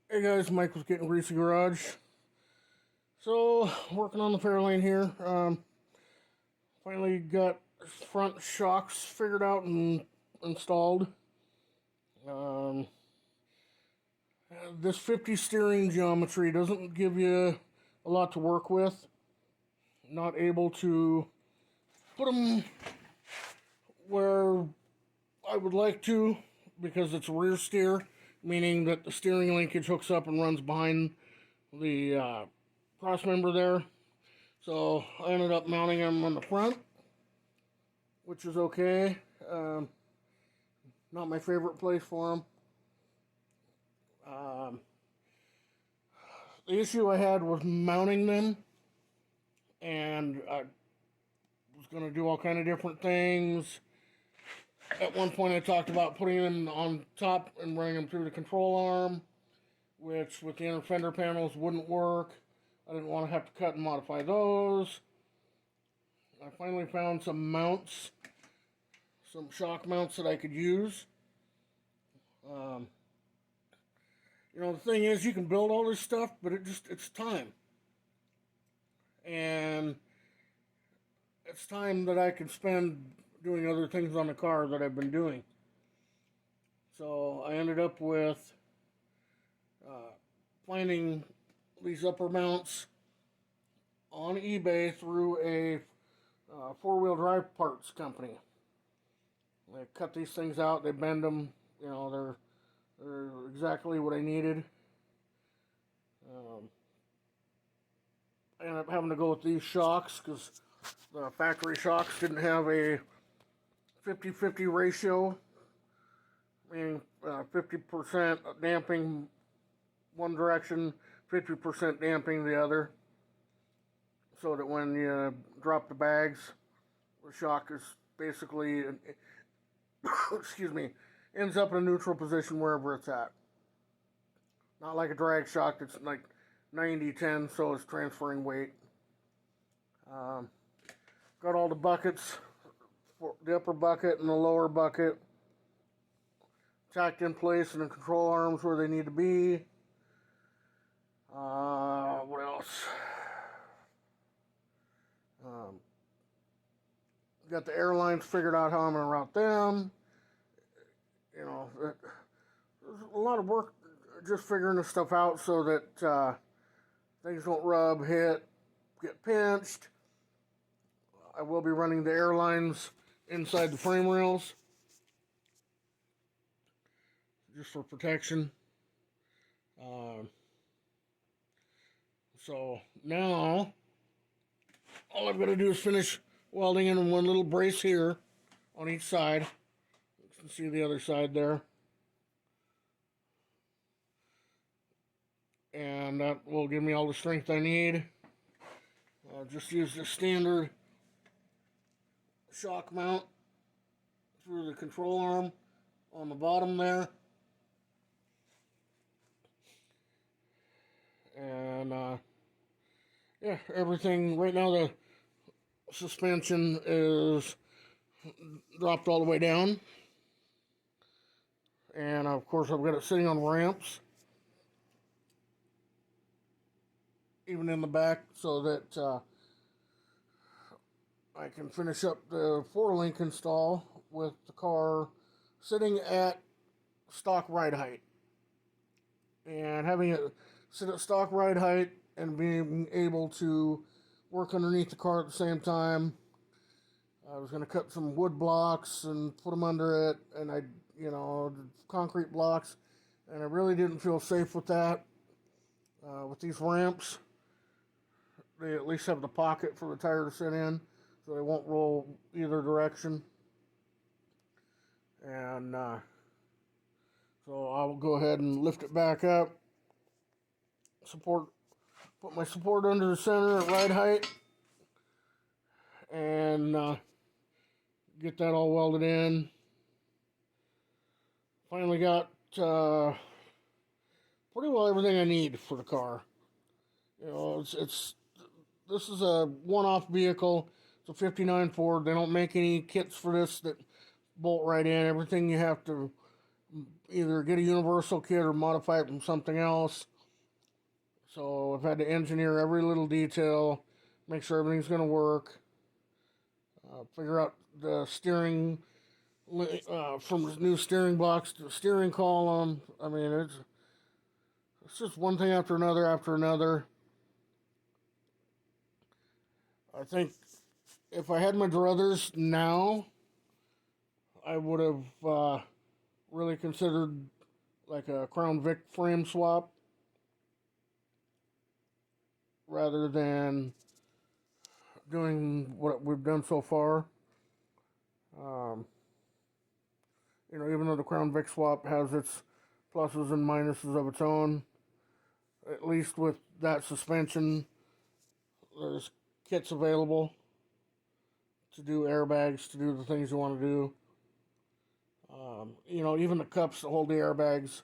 Hey guys, Mike was getting Greasy Garage. So, working on the Fairlane here. Finally got front shocks figured out and installed. Um, this 50 steering geometry doesn't give you a lot to work with. Not able to put them where I would like to because it's rear steer, meaning that the steering linkage hooks up and runs behind the cross member there. So I ended up mounting them on the front, which is okay. Not my favorite place for them. Um, the issue I had was mounting them, and I was going to do all kind of different things. At one point, I talked about putting them on top and running them through the control arm, which with the inner fender panels wouldn't work. I didn't want to have to cut and modify those. I finally found some mounts, some shock mounts that I could use. Um, the thing is, you can build all this stuff, but it's time. And it's time that I can spend doing other things on the car that I've been doing. So I ended up with finding these upper mounts on eBay through a four-wheel drive parts company. They cut these things out, they bend them, they're exactly what I needed. I ended up having to go with these shocks because the factory shocks didn't have a 50-50 ratio, meaning 50% damping one direction, 50% damping the other, so that when you drop the bags, the shock is basically, excuse me, ends up in a neutral position wherever it's at. Not like a drag shock that's like 90-10, so it's transferring weight. Um, got all the buckets, for the upper bucket and the lower bucket, tacked in place in the control arms where they need to be. What else? Um, got the airlines figured out how I'm going to route them. There's a lot of work just figuring this stuff out so that things don't rub, hit, get pinched. I will be running the airlines inside the frame rails just for protection. So now all I've got to do is finish welding in one little brace here on each side. You can see the other side there. And that will give me all the strength I need. I'll just use the standard shock mount through the control arm on the bottom there. And yeah, everything right now, the suspension is dropped all the way down. And of course, I've got it sitting on ramps, even in the back, so that I can finish up the 4-link install with the car sitting at stock ride height. And having it sit at stock ride height and being able to work underneath the car at the same time. I was going to cut some wood blocks and put them under it, and concrete blocks, and I really didn't feel safe with that. With these ramps, they at least have the pocket for the tire to sit in, so they won't roll either direction. And so I'll go ahead and lift it back up, put my support under the center at ride height, and get that all welded in. Finally got pretty well everything I need for the car. This is a one-off vehicle. It's a '59 Ford. They don't make any kits for this that bolt right in. Everything you have to either get a universal kit or modify it from something else. So I've had to engineer every little detail, make sure everything's going to work, figure out the steering from the new steering box to the steering column. I mean, it's just one thing after another after another. I think if I had my druthers now, I would have really considered like a Crown Vic frame swap rather than doing what we've done so far. Um, even though the Crown Vic swap has its pluses and minuses of its own, at least with that suspension, there's kits available to do airbags, to do the things you want to do. Even the cups that hold the airbags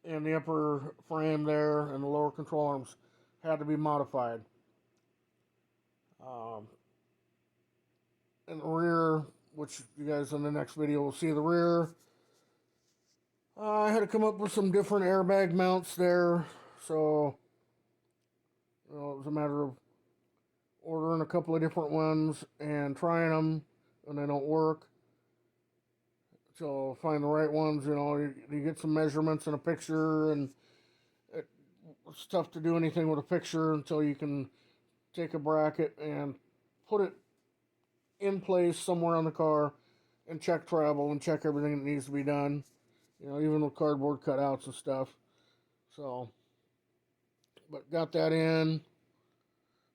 in the upper frame there and the lower control arms had to be modified. In the rear, which you guys in the next video will see the rear, I had to come up with some different airbag mounts there, so it was a matter of ordering a couple of different ones and trying them, and they don't work. So find the right ones. You get some measurements in a picture, and it's tough to do anything with a picture until you can take a bracket and put it in place somewhere on the car and check travel and check everything that needs to be done. Even with cardboard cutouts and stuff. So, but got that in,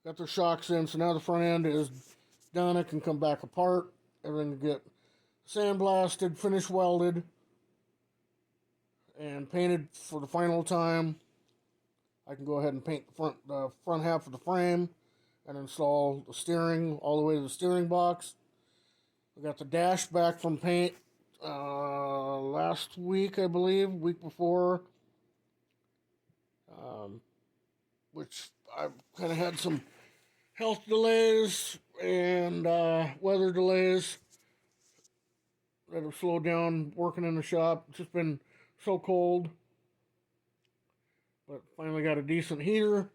got the shocks in, so now the front end is done. It can come back apart. Everything can get sandblasted, finish welded, and painted for the final time. I can go ahead and paint the front half of the frame and install the steering all the way to the steering box. We got the dash back from paint last week, I believe, week before, which I've kind of had some health delays and weather delays that have slowed down working in the shop. It's just been so cold, but finally got a decent heater,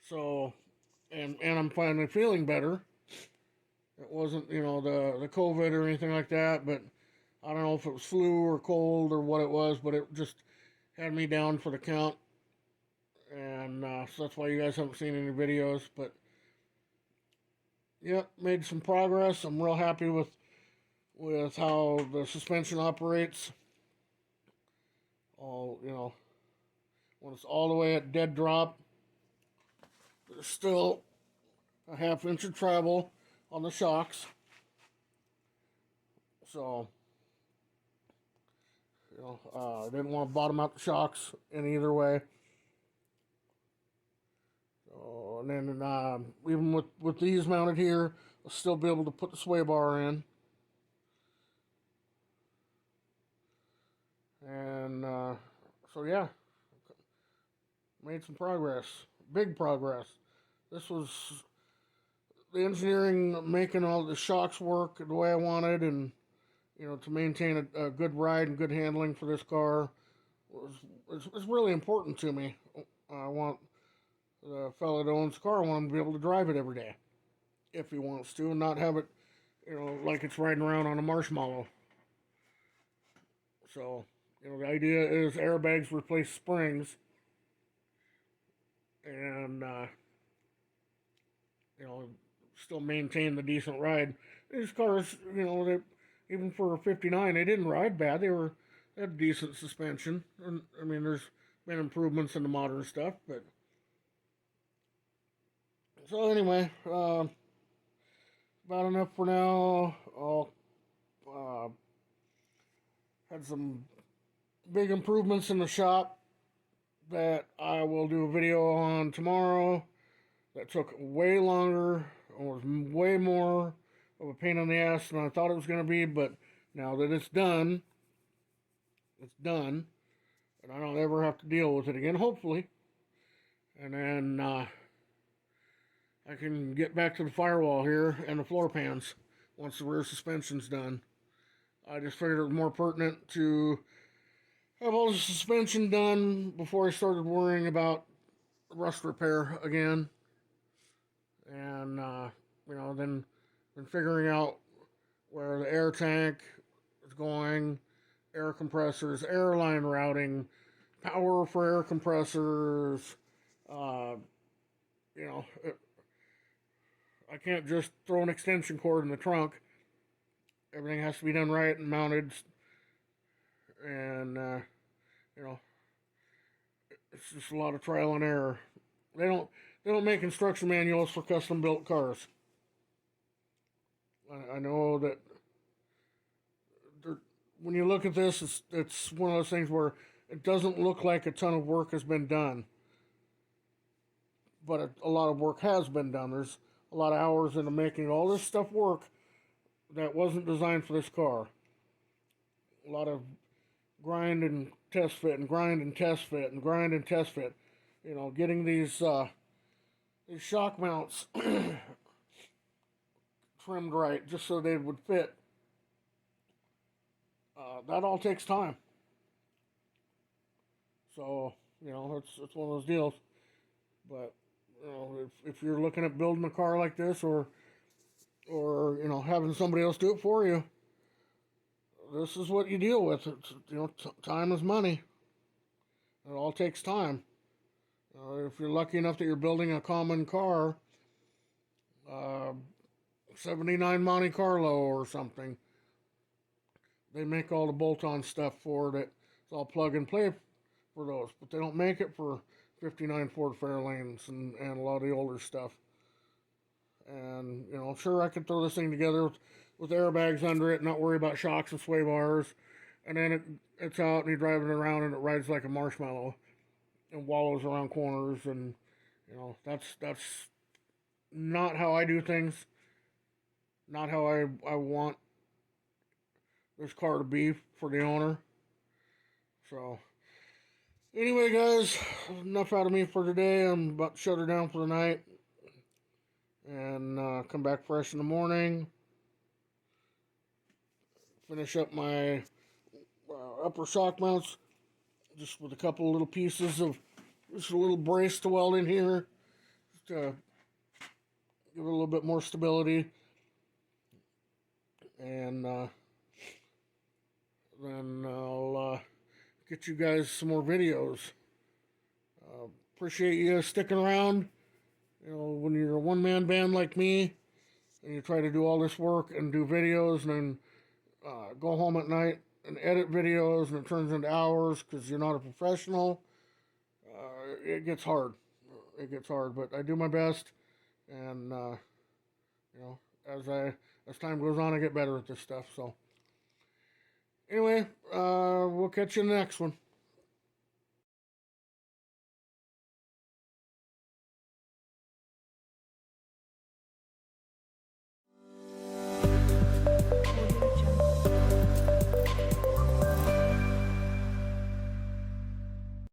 so and I'm finally feeling better. It wasn't the COVID or anything like that, but I don't know if it was flu or cold or what it was, but it just had me down for the count, and so that's why you guys haven't seen any videos. But yep, made some progress. I'm real happy with how the suspension operates. When it's all the way at dead drop, there's still a half inch of travel on the shocks. So, I didn't want to bottom out the shocks in either way. So, and then even with these mounted here, I'll still be able to put the sway bar in. And so yeah, made some progress, big progress. This was the engineering, making all the shocks work the way I wanted, and to maintain a good ride and good handling for this car was really important to me. I want the fellow that owns the car, I want him to be able to drive it every day if he wants to, and not have it, like it's riding around on a marshmallow. So, the idea is airbags replace springs, and still maintain the decent ride. These cars, they, even for a 59, they didn't ride bad. They had decent suspension. And, I mean, there's been improvements in the modern stuff, but so anyway, about enough for now. I'll had some big improvements in the shop that I will do a video on tomorrow. That took way longer, or was way more of a pain in the ass than I thought it was going to be, but now that it's done, and I don't ever have to deal with it again, hopefully. And then I can get back to the firewall here and the floor pans once the rear suspension's done. I just figured it was more pertinent to have all the suspension done before I started worrying about rust repair again. And, then figuring out where the air tank is going, air compressors, airline routing, power for air compressors. Uh, you know, I can't just throw an extension cord in the trunk. Everything has to be done right and mounted. And, you know, it's just a lot of trial and error. They don't make instruction manuals for custom built cars. I know that when you look at this, it's one of those things where it doesn't look like a ton of work has been done, but a lot of work has been done. There's a lot of hours into making all this stuff work that wasn't designed for this car. A lot of grind and test fit and grind and test fit and grind and test fit. You know, getting these shock mounts trimmed right just so they would fit. That all takes time. So, it's one of those deals. But, if you're looking at building a car like this or having somebody else do it for you, this is what you deal with. It's, time is money. It all takes time. If you're lucky enough that you're building a common car, 79 Monte Carlo or something, they make all the bolt-on stuff for it. It's all plug and play for those, but they don't make it for 59 Ford Fairlanes and a lot of the older stuff. And, sure, I could throw this thing together with airbags under it, not worry about shocks and sway bars, and then it's out and you're driving around and it rides like a marshmallow and wallows around corners, and, that's not how I do things, not how I want this car to be for the owner. So, anyway, guys, enough out of me for today. I'm about to shut her down for the night and come back fresh in the morning. Finish up my upper shock mounts just with a couple of little pieces of just a little brace to weld in here just to give it a little bit more stability. And then I'll get you guys some more videos. Appreciate you sticking around. When you're a one-man band like me, and you try to do all this work and do videos, and then go home at night and edit videos, and it turns into hours because you're not a professional, it gets hard. It gets hard, but I do my best, and as time goes on, I get better at this stuff. So, anyway, we'll catch you in the next one.